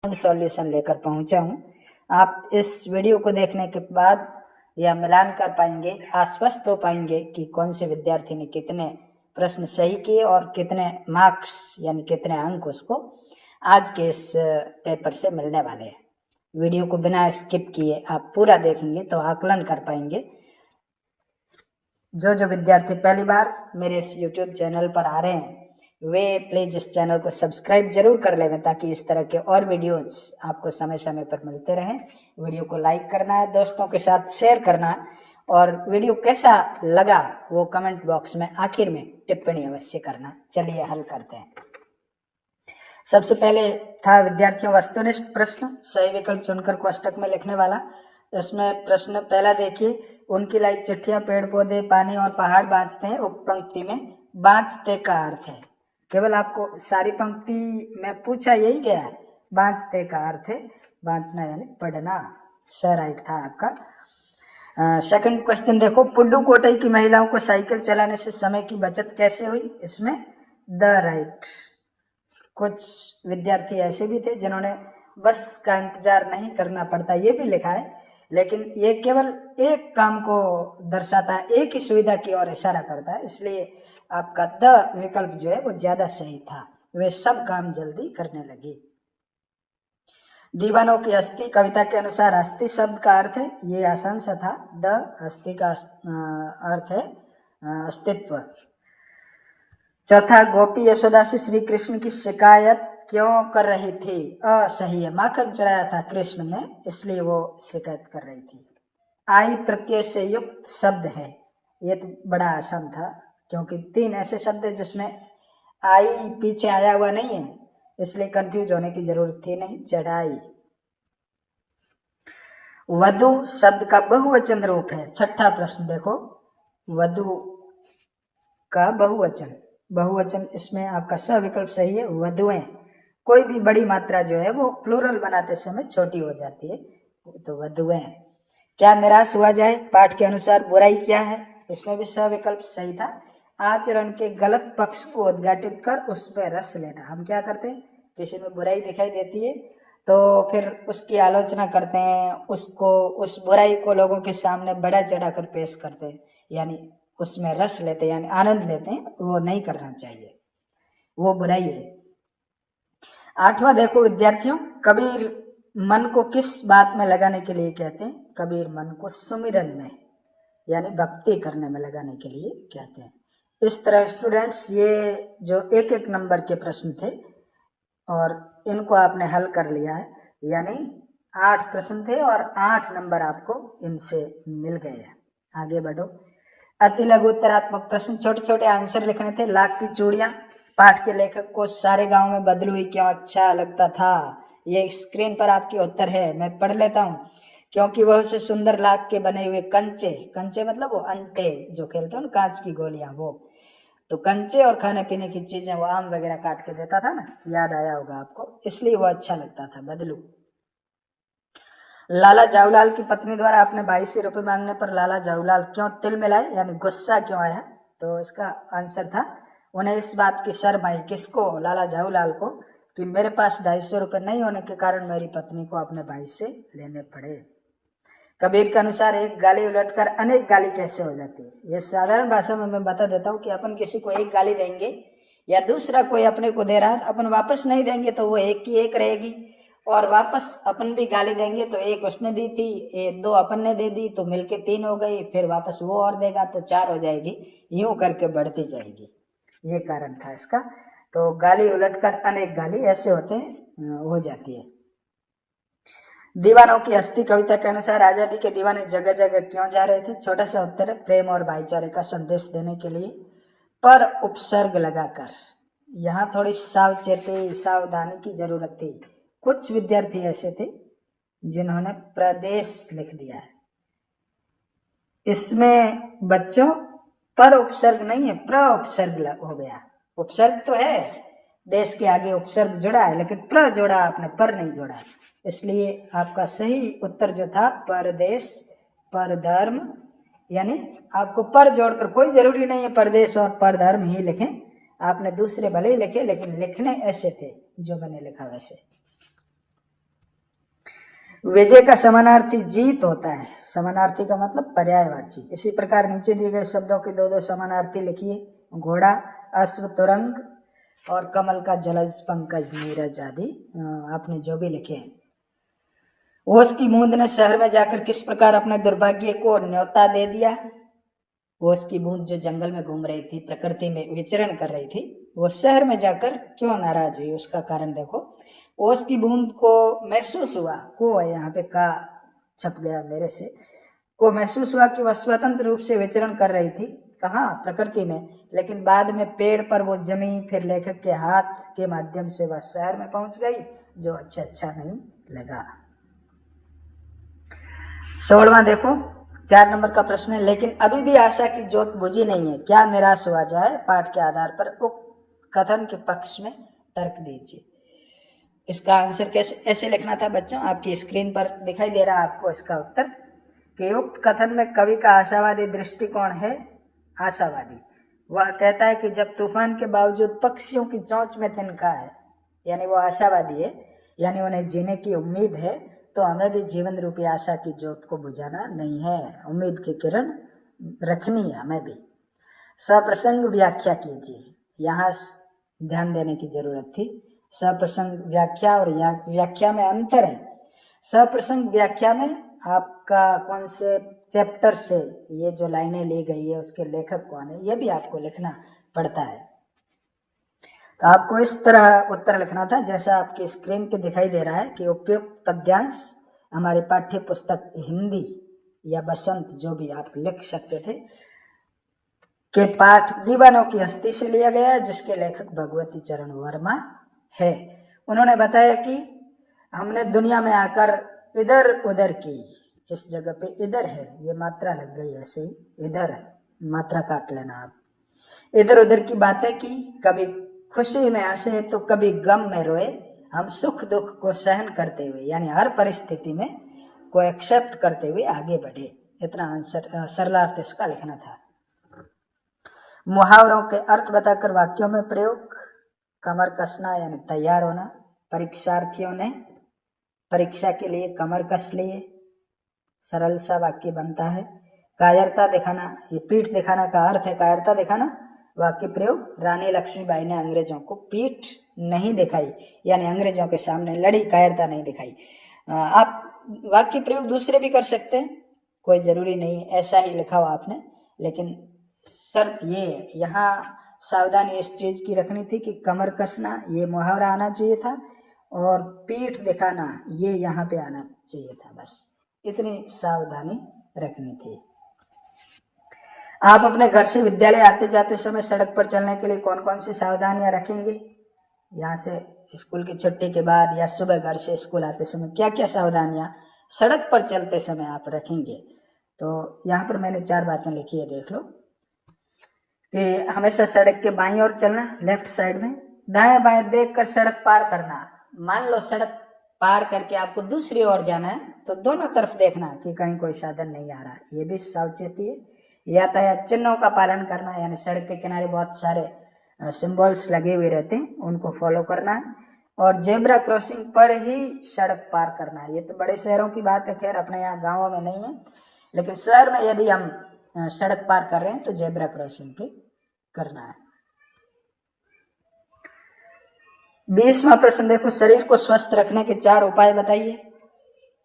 Solution लेकर पहुंचा हूं। आप इस वीडियो को देखने के बाद यह मिलान कर पाएंगे, आश्वस्त हो पाएंगे कि कौन से विद्यार्थी ने कितने प्रश्न सही किए और कितने मार्क्स यानी कितने अंक उसको आज के इस पेपर से मिलने वाले हैं। वीडियो को बिना स्किप किए आप पूरा देखेंगे तो आकलन कर पाएंगे। जो विद्यार्थी पहली बार मेरे इस YouTube चैनल पर आ रहे हैं वे प्लीज इस चैनल को सब्सक्राइब जरूर कर लें ताकि इस तरह के और वीडियोज आपको समय समय पर मिलते रहें। वीडियो को लाइक करना है, दोस्तों के साथ शेयर करना है और वीडियो कैसा लगा वो कमेंट बॉक्स में आखिर में टिप्पणी अवश्य करना। चलिए हल करते हैं। सबसे पहले था विद्यार्थियों वस्तुनिष्ठ प्रश्न, सही विकल्प चुनकर कोष्टक में लिखने वाला। इसमें प्रश्न पहला देखिए, उनकी लाई चिट्ठियां पेड़ पौधे पानी और पहाड़ बांचते हैं। उक्त पंक्ति में बांचते का अर्थ है, केवल आपको सारी पंक्ति में पूछा यही गया है। बांचते का अर्थ है बांचना यानी पढ़ना। सही राइट था आपका। सेकंड क्वेश्चन देखो, पुड्डू कोटई की महिलाओं को साइकिल चलाने से समय की बचत कैसे हुई। इसमें द राइट। कुछ विद्यार्थी ऐसे भी थे जिन्होंने बस का इंतजार नहीं करना पड़ता ये भी लिखा है, लेकिन ये केवल एक काम को दर्शाता है, एक ही सुविधा की ओर इशारा करता है, इसलिए आपका द विकल्प जो है वो ज्यादा सही था। वे सब काम जल्दी करने लगे। दीवानों की हस्ती कविता के अनुसार हस्ती शब्द का अर्थ है, ये आसान सा था। द हस्ती का अर्थ है अस्तित्व। चौथा, गोपी यशोदा से श्री कृष्ण की शिकायत क्यों कर रही थी। असही है, माखन चुराया था कृष्ण ने इसलिए वो शिकायत कर रही थी। आई प्रत्यय से युक्त शब्द है, ये तो बड़ा आसान था क्योंकि 3 ऐसे शब्द है जिसमें आई पीछे आया हुआ नहीं है, इसलिए कंफ्यूज होने की जरूरत थी नहीं। चढ़ाई। वधु शब्द का बहुवचन रूप है। छठा प्रश्न देखो, वधु का बहुवचन इसमें आपका स विकल्प सही है, वधुएं। कोई भी बड़ी मात्रा जो है वो प्लूरल बनाते समय छोटी हो जाती है, तो वधुएं। क्या निराश हुआ जाए, पाठ के अनुसार बुराई क्या है। इसमें भी स विकल्प सही था। आचरण के गलत पक्ष को उद्घाटित कर उसमें रस लेना। हम क्या करते हैं, किसी में बुराई दिखाई देती है तो फिर उसकी आलोचना करते हैं, उसको उस बुराई को लोगों के सामने बढ़ा चढ़ा कर पेश करते हैं, यानी उसमें रस लेते हैं यानी आनंद लेते हैं। वो नहीं करना चाहिए, वो बुराई है। 8वां देखो विद्यार्थियों, कबीर मन को किस बात में लगाने के लिए कहते हैं। कबीर मन को सुमिरन में यानी भक्ति करने में लगाने के लिए कहते हैं। इस तरह स्टूडेंट्स ये जो एक एक नंबर के प्रश्न थे और इनको आपने हल कर लिया है, यानी 8 प्रश्न थे और 8 नंबर आपको इनसे मिल गए हैं। आगे बढ़ो। अति लघु उत्तरात्मक प्रश्न, छोटे छोटे आंसर लिखने थे। लाख की चूड़ियां पाठ के लेखक को सारे गांव में बदलू हुई क्यों अच्छा लगता था। ये स्क्रीन पर आपके उत्तर है, मैं पढ़ लेता हूँ। क्योंकि वह उसे सुंदर लाख के बने हुए कंचे मतलब वो अंटे जो खेलते हैं ना, कांच की गोलियां, वो तो कंचे और खाने पीने की चीजें वो आम वगैरह काट के देता था ना, याद आया होगा आपको, इसलिए वो अच्छा लगता था बदलू। लाला जाऊलाल की पत्नी द्वारा अपने भाई से रुपए मांगने पर लाला जाऊलाल क्यों तिल मिलाए यानी गुस्सा क्यों आया। तो इसका आंसर था, उन्हें इस बात की शर्म आई, किसको, लाला जाऊलाल को, कि मेरे पास 250 रुपए नहीं होने के कारण मेरी पत्नी को अपने भाई से लेने पड़े। कबीर के अनुसार एक गाली उलटकर अनेक गाली कैसे हो जाती है। ये साधारण भाषा में मैं बता देता हूँ कि अपन किसी को एक गाली देंगे या दूसरा कोई अपने को दे रहा है, अपन वापस नहीं देंगे तो वो एक की एक रहेगी, और वापस अपन भी गाली देंगे तो एक उसने दी थी, 2 अपन ने दे दी तो मिलके 3 हो गई, फिर वापस वो और देगा तो 4 हो जाएगी, यूं करके बढ़ती जाएगी। ये कारण था इसका। तो गाली उलटकर अनेक गाली ऐसे होते हैं, हो जाती है। दीवानों की हस्ती कविता के अनुसार आजादी के दीवाने जगह जगह क्यों जा रहे थे। छोटा सा उत्तर है, प्रेम और भाईचारे का संदेश देने के लिए, पर उपसर्ग लगाकर। यहाँ थोड़ी सावधानी की जरूरत थी। कुछ विद्यार्थी ऐसे थे जिन्होंने प्रदेश लिख दिया है। इसमें बच्चों पर उपसर्ग नहीं है, प्र उपसर्ग हो गया। उपसर्ग तो है, देश के आगे उपसर्ग जुड़ा है, लेकिन प्र जोड़ा आपने, पर नहीं जोड़ा, इसलिए आपका सही उत्तर जो था परदेश परधर्म, यानी आपको पर जोड़कर, कोई जरूरी नहीं है परदेश और परधर्म ही लिखें, आपने दूसरे भले ही लिखे लेकिन लिखने ऐसे थे जो मैंने लिखा वैसे। विजय का समानार्थी जीत होता है। समानार्थी का मतलब पर्यायवाची। इसी प्रकार नीचे दिए गए शब्दों के दो दो समानार्थी लिखिए। घोड़ा, अश्व, तुरंग और कमल का जलज, पंकज, नीरज आदि आपने जो भी लिखे हैं। ओस की बूंद ने शहर में जाकर किस प्रकार अपने दुर्भाग्य को न्योता दे दिया। ओस की बूंद जो जंगल में घूम रही थी, प्रकृति में विचरण कर रही थी, वो शहर में जाकर क्यों नाराज हुई, उसका कारण देखो। ओस की बूंद को महसूस हुआ, को है यहाँ पे का छप गया मेरे से, को महसूस हुआ कि वह स्वतंत्र रूप से विचरण कर रही थी। कहाँ? प्रकृति में। लेकिन बाद में पेड़ पर वो जमी, फिर लेखक के हाथ के माध्यम से वह शहर में पहुंच गई, जो अच्छा नहीं लगा। 16वां देखो, 4 नंबर का प्रश्न है, लेकिन अभी भी आशा की ज्योत बुझी नहीं है, क्या निराश हुआ जाए? पाठ के आधार पर उक्त कथन के पक्ष में तर्क दीजिए। इसका आंसर कैसे ऐसे लिखना था बच्चों, आपकी स्क्रीन पर दिखाई दे रहा है आपको इसका उत्तर, कि उक्त कथन में कवि का आशावादी दृष्टिकोण है आशावादी। वह कहता है कि जब तूफान के बावजूद पक्षियों की चोंच में तिनका है, यानी वो आशावादी है, यानी उन्हें जीने की उम्मीद है, तो हमें भी जीवन रूपी आशा की ज्योत को बुझाना नहीं है, उम्मीद की किरण रखनी है हमें भी। सप्रसंग व्याख्या कीजिए, यहाँ ध्यान देने की जरूरत थी। सप्रसंग व्याख्या और व्याख्या में अंतर है। सप्रसंग व्याख्या में आपका कौन से चैप्टर से ये जो लाइनें ली गई है, उसके लेखक कौन है, ये भी आपको लिखना पड़ता है। तो आपको इस तरह उत्तर लिखना था जैसा आपकी स्क्रीन पे दिखाई दे रहा है, कि उपयुक्त पद्यांश हमारी पाठ्य पुस्तक हिंदी या बसंत जो भी आप लिख सकते थे के पाठ दीवानों की हस्ती से लिया गया है, जिसके लेखक भगवती चरण वर्मा है। उन्होंने बताया कि हमने दुनिया में आकर इधर उधर की, इस जगह पे इधर है, ये मात्रा लग गई ऐसे ही, इधर मात्रा काट लेना आप, इधर उधर की बातें की, कभी खुशी में हंसे तो कभी गम में रोए, हम सुख दुख को सहन करते हुए, यानी हर परिस्थिति में को एक्सेप्ट करते हुए आगे बढ़े। इतना आंसर सरलार्थ इसका लिखना था। मुहावरों के अर्थ बताकर वाक्यों में प्रयोग। कमर कसना यानी तैयार होना। परीक्षार्थियों ने परीक्षा के लिए कमर कस लिए, सरल सा वाक्य बनता है। कायरता दिखाना, ये पीठ दिखाना का अर्थ है कायरता दिखाना। वाक्य प्रयोग, रानी लक्ष्मीबाई ने अंग्रेजों को पीठ नहीं दिखाई, यानी अंग्रेजों के सामने लड़ी, कायरता नहीं दिखाई। आप वाक्य प्रयोग दूसरे भी कर सकते हैं, कोई जरूरी नहीं ऐसा ही लिखा हो आपने, लेकिन शर्त ये है, यहाँ सावधानी इस चीज की रखनी थी कि कमर कसना ये मुहावरा आना चाहिए था, और पीठ दिखाना ये यहाँ पे आना चाहिए था, बस इतनी सावधानी रखनी थी। आप अपने घर से विद्यालय आते जाते समय सड़क पर चलने के लिए कौन कौन सी सावधानियां रखेंगे? यहाँ से स्कूल की छुट्टी के बाद या सुबह घर से स्कूल आते समय क्या क्या सावधानियां सड़क पर चलते समय आप रखेंगे? तो यहाँ पर मैंने 4 बातें लिखी है, देख लो। कि हमेशा सड़क के बाईं ओर चलना, लेफ्ट साइड में, दाएं बाएं देखकर सड़क पार करना। मान लो सड़क पार करके आपको दूसरी ओर जाना है, तो दोनों तरफ देखना कि कहीं कोई साधन नहीं आ रहा, ये भी सावचेती है। यातायात चिन्हों का पालन करना, यानी सड़क के किनारे बहुत सारे सिंबल्स लगे हुए रहते हैं, उनको फॉलो करना है। और जेब्रा क्रॉसिंग पर ही सड़क पार करना है। ये तो बड़े शहरों की बात है, खैर अपने यहाँ गाँवों में नहीं है, लेकिन शहर में यदि हम सड़क पार कर रहे हैं तो जेब्रा क्रॉसिंग पे करना है। 20वां प्रश्न देखो, शरीर को स्वस्थ रखने के 4 उपाय बताइए।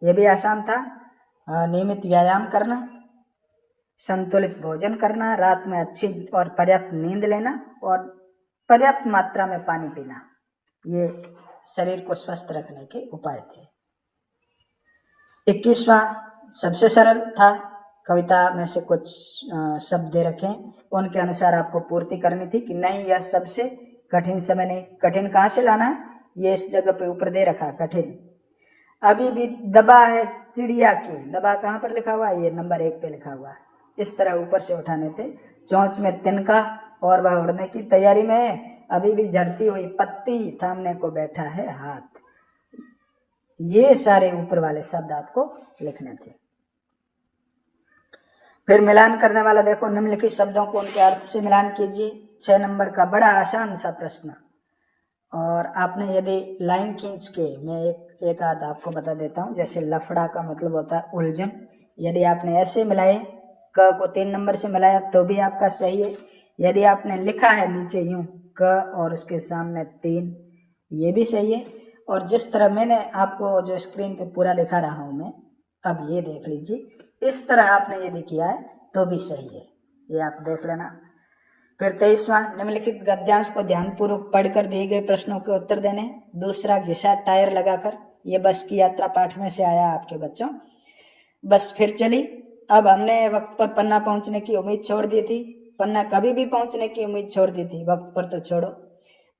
ये भी आसान था। नियमित व्यायाम करना, संतुलित भोजन करना, रात में अच्छी और पर्याप्त नींद लेना, और पर्याप्त मात्रा में पानी पीना, ये शरीर को स्वस्थ रखने के उपाय थे। 21वां सबसे सरल था, कविता में से कुछ शब्द दे रखे, उनके अनुसार आपको पूर्ति करनी थी कि नहीं यह सबसे कठिन समय नहीं। कठिन कहाँ से लाना है? ये इस जगह पे ऊपर दे रखा कठिन। अभी भी दबा है चिड़िया की, दबा कहाँ पर लिखा हुआ है? ये नंबर 1 पे लिखा हुआ है, इस तरह ऊपर से उठाने थे। चोंच में तिनका और वह उड़ने की तैयारी में है, अभी भी झड़ती हुई पत्ती, थामने को बैठा है हाथ। ये सारे ऊपर वाले शब्द आपको लिखने थे। फिर मिलान करने वाला देखो, निम्नलिखित शब्दों को उनके अर्थ से मिलान कीजिए। 6 नंबर का बड़ा आसान सा प्रश्न, और आपने यदि लाइन खींच के, मैं एक एक आध आपको बता देता हूँ। जैसे लफड़ा का मतलब होता है उलझन, यदि आपने ऐसे मिलाए क को 3 नंबर से मिलाया तो भी आपका सही है। यदि आपने लिखा है नीचे यूं क और उसके सामने 3, ये भी सही है। और जिस तरह मैंने आपको जो स्क्रीन पे पूरा दिखा रहा हूं मैं, अब ये देख लीजिए, इस तरह आपने यदि किया है तो भी सही है, ये आप देख लेना। फिर 23वां, निम्नलिखित गद्यांश को ध्यानपूर्वक पढ़कर दिए गए प्रश्नों के उत्तर देने। दूसरा, घिसा टायर लगाकर, ये बस की यात्रा पाठ में से आया आपके बच्चों। बस फिर चली, अब हमने वक्त पर पन्ना पहुंचने की उम्मीद छोड़ दी थी। पन्ना कभी भी पहुंचने की उम्मीद छोड़ दी थी, वक्त पर तो छोड़ो।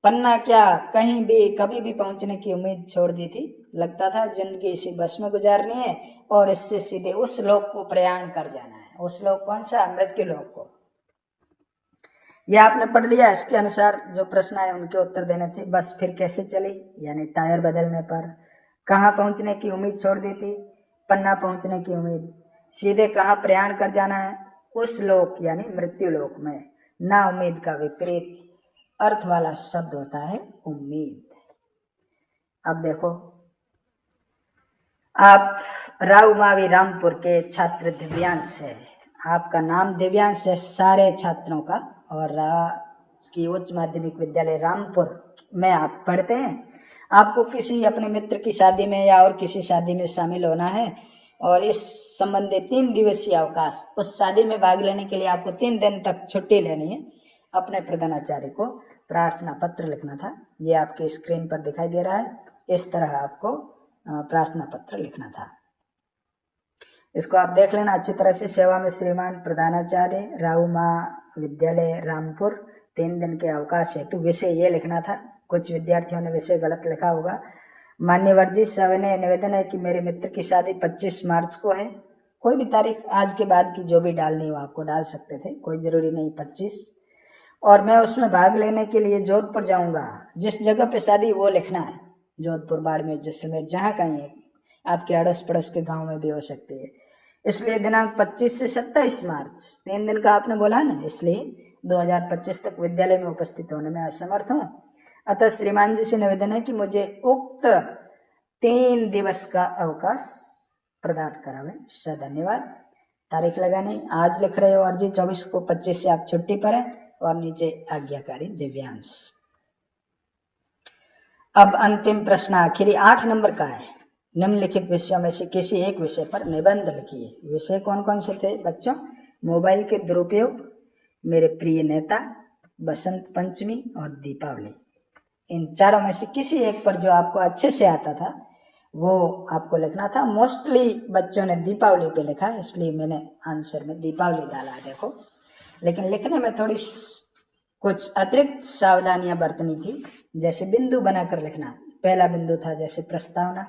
पन्ना क्या, कहीं भी कभी भी पहुंचने की उम्मीद छोड़ दी थी। लगता था जिंदगी इसी बस में गुजारनी है और इससे सीधे उस लोक को प्रयाण कर जाना है। उस लोक कौन सा, मृत्यु लोक को। यह आपने पढ़ लिया। इसके अनुसार जो प्रश्न आए उनके उत्तर देने थे। बस फिर कैसे चली, यानी टायर बदलने पर। कहाँ पहुंचने की उम्मीद छोड़ दी थी, पन्ना पहुंचने की उम्मीद। सीधे कहाँ प्रयाण कर जाना है, उस लोक यानी मृत्यु लोक में। ना उम्मीद का विपरीत अर्थ वाला शब्द होता है उम्मीद। अब देखो, आप राउमावी रामपुर के छात्र दिव्यांश है। आपका नाम दिव्यांश है सारे छात्रों का, और की उच्च माध्यमिक विद्यालय रामपुर में आप पढ़ते हैं। आपको किसी अपने मित्र की शादी में या और किसी शादी में शामिल होना है, और इस संबंधी 3 दिवसीय अवकाश, उस शादी में भाग लेने के लिए आपको 3 दिन तक छुट्टी लेनी है। अपने प्रधानाचार्य को प्रार्थना पत्र लिखना था। ये आपकी स्क्रीन पर दिखाई दे रहा है, इस तरह आपको प्रार्थना पत्र लिखना था। इसको आप देख लेना अच्छी तरह से। सेवा में श्रीमान प्रधानाचार्य, राउमा विद्यालय रामपुर, 3 दिन के अवकाश हेतु विषय ये लिखना था। कुछ विद्यार्थियों ने विषय गलत लिखा होगा। मान्यवर जी, सविनय निवेदन है कि मेरे मित्र की शादी 25 मार्च को है। कोई भी तारीख आज के बाद की जो भी डालनी हो आपको डाल सकते थे, कोई जरूरी नहीं 25। और मैं उसमें भाग लेने के लिए जोधपुर जाऊंगा। जिस जगह पे शादी वो लिखना है, जोधपुर, बाड़मेर, जैसलमेर, जहाँ कहीं है। आपके अड़ोस पड़ोस के गांव में भी हो सकती है। इसलिए दिनांक 25 से 27 मार्च, 3 दिन का आपने बोला ना, इसलिए 2025 तक विद्यालय में उपस्थित होने में असमर्थ हूँ। अतः श्रीमान जी से निवेदन है कि मुझे उक्त 3 दिवस का अवकाश प्रदान करावे। धन्यवाद। तारीख लगानी आज लिख रहे हो अर्जी 24 को, 25 से आप छुट्टी पर है, और नीचे आज्ञाकारी दिव्यांश। अब अंतिम प्रश्न आखिरी 8 नंबर का है। निम्नलिखित विषयों में से किसी एक विषय पर निबंध लिखिए। विषय कौन कौन से थे बच्चों? मोबाइल के दुरुपयोग, मेरे प्रिय नेता, बसंत पंचमी और दीपावली। इन चारों में से किसी एक पर जो आपको अच्छे से आता था वो आपको लिखना था। मोस्टली बच्चों ने दीपावली पे लिखा, इसलिए मैंने आंसर में दीपावली डाला। देखो, लेकिन लिखने में थोड़ी कुछ अतिरिक्त सावधानियां बरतनी थी। जैसे बिंदु बनाकर लिखना। पहला बिंदु था जैसे प्रस्तावना,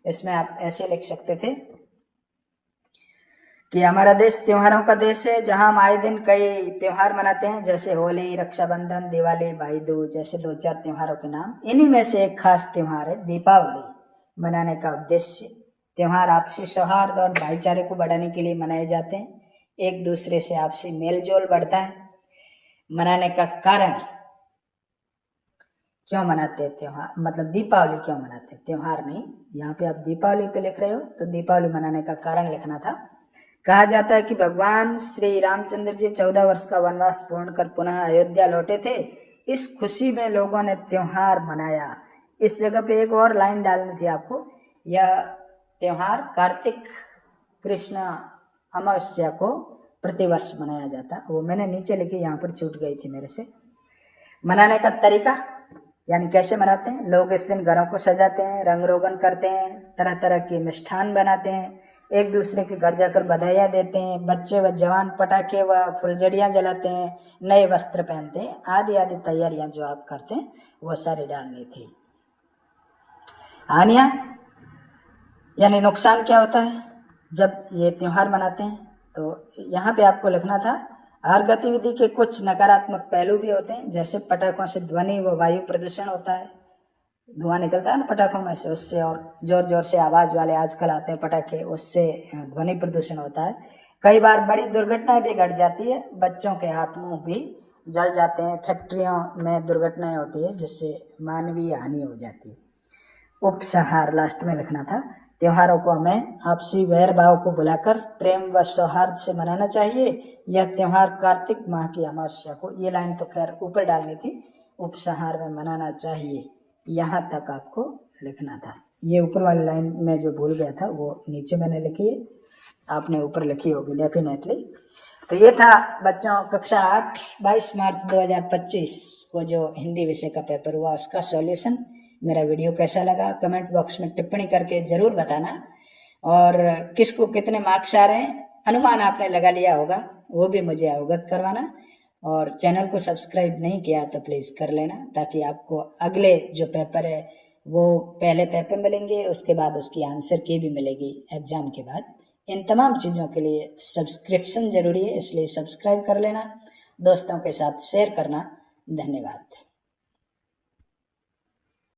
इसमें आप ऐसे लिख सकते थे कि हमारा देश त्योहारों का देश है, जहां हम आए दिन कई त्योहार मनाते हैं, जैसे होली, रक्षाबंधन, दिवाली, भाई दूज, जैसे 2-4 त्योहारों के नाम। इन्हीं में से एक खास त्योहार है दीपावली। मनाने का उद्देश्य, त्योहार आपसी सौहार्द और भाईचारे को बढ़ाने के लिए मनाए जाते हैं। एक दूसरे से आपसी मेल जोल बढ़ता है। मनाने का कारण, क्यों मनाते हैं त्योहार, मतलब दीपावली क्यों मनाते हैं, त्योहार नहीं। यहाँ पे आप दीपावली पे लिख रहे हो तो दीपावली मनाने का कारण लिखना था। कहा जाता है कि भगवान श्री रामचंद्र जी 14 वर्ष का वनवास पूर्ण कर पुनः अयोध्या लौटे थे। इस खुशी में लोगों ने त्योहार मनाया। इस जगह पे एक और लाइन डालनी थी आपको। यह त्योहार कार्तिक कृष्ण अमावस्या को प्रतिवर्ष मनाया जाता। वो मैंने नीचे लिखी, यहाँ पर छूट गई थी मेरे से। मनाने का तरीका, यानी कैसे मनाते हैं। लोग इस दिन घरों को सजाते हैं, रंग रोगन करते हैं, तरह तरह के मिष्ठान बनाते हैं, एक दूसरे के घर जाकर बधाइयाँ देते हैं। बच्चे व जवान पटाखे व फुलझड़ियाँ जलाते हैं, नए वस्त्र पहनते हैं, आदि आदि तैयारियां जो आप करते हैं वो सारी डालनी थी। हानियां, यानी नुकसान क्या होता है जब ये त्योहार मनाते हैं, तो यहाँ पे आपको लिखना था। हर गतिविधि के कुछ नकारात्मक पहलू भी होते हैं, जैसे पटाखों से ध्वनि व वायु प्रदूषण होता है। धुआं निकलता है ना पटाखों में से, उससे, और जोर जोर से आवाज वाले आजकल आते हैं पटाखे, उससे ध्वनि प्रदूषण होता है। कई बार बड़ी दुर्घटनाएं भी घट जाती है, बच्चों के हाथ मुंह भी जल जाते हैं। फैक्ट्रियों में दुर्घटनाएं होती है जिससे मानवीय हानि हो जाती है। उपसंहार लास्ट में लिखना था। त्योहारों को हमें आपसी वैर भाव को भुलाकर प्रेम व सौहार्द से मनाना चाहिए। यह त्योहार कार्तिक माह की अमावस्या को, ये लाइन तो खैर ऊपर डालनी थी, उपसंहार में मनाना चाहिए, यहाँ तक आपको लिखना था। ये ऊपर वाली लाइन में जो भूल गया था वो नीचे मैंने लिखी है, आपने ऊपर लिखी होगी डेफिनेटली। तो ये था बच्चों कक्षा 8 22 मार्च 2025 को जो हिंदी विषय का पेपर हुआ उसका सॉल्यूशन। मेरा वीडियो कैसा लगा कमेंट बॉक्स में टिप्पणी करके जरूर बताना, और किसको कितने मार्क्स आ रहे हैं अनुमान आपने लगा लिया होगा वो भी मुझे अवगत करवाना। और चैनल को सब्सक्राइब नहीं किया तो प्लीज़ कर लेना, ताकि आपको अगले जो पेपर है वो पहले पेपर मिलेंगे, उसके बाद उसकी आंसर की भी मिलेगी एग्जाम के बाद। इन तमाम चीज़ों के लिए सब्सक्रिप्शन जरूरी है, इसलिए सब्सक्राइब कर लेना, दोस्तों के साथ शेयर करना। धन्यवाद।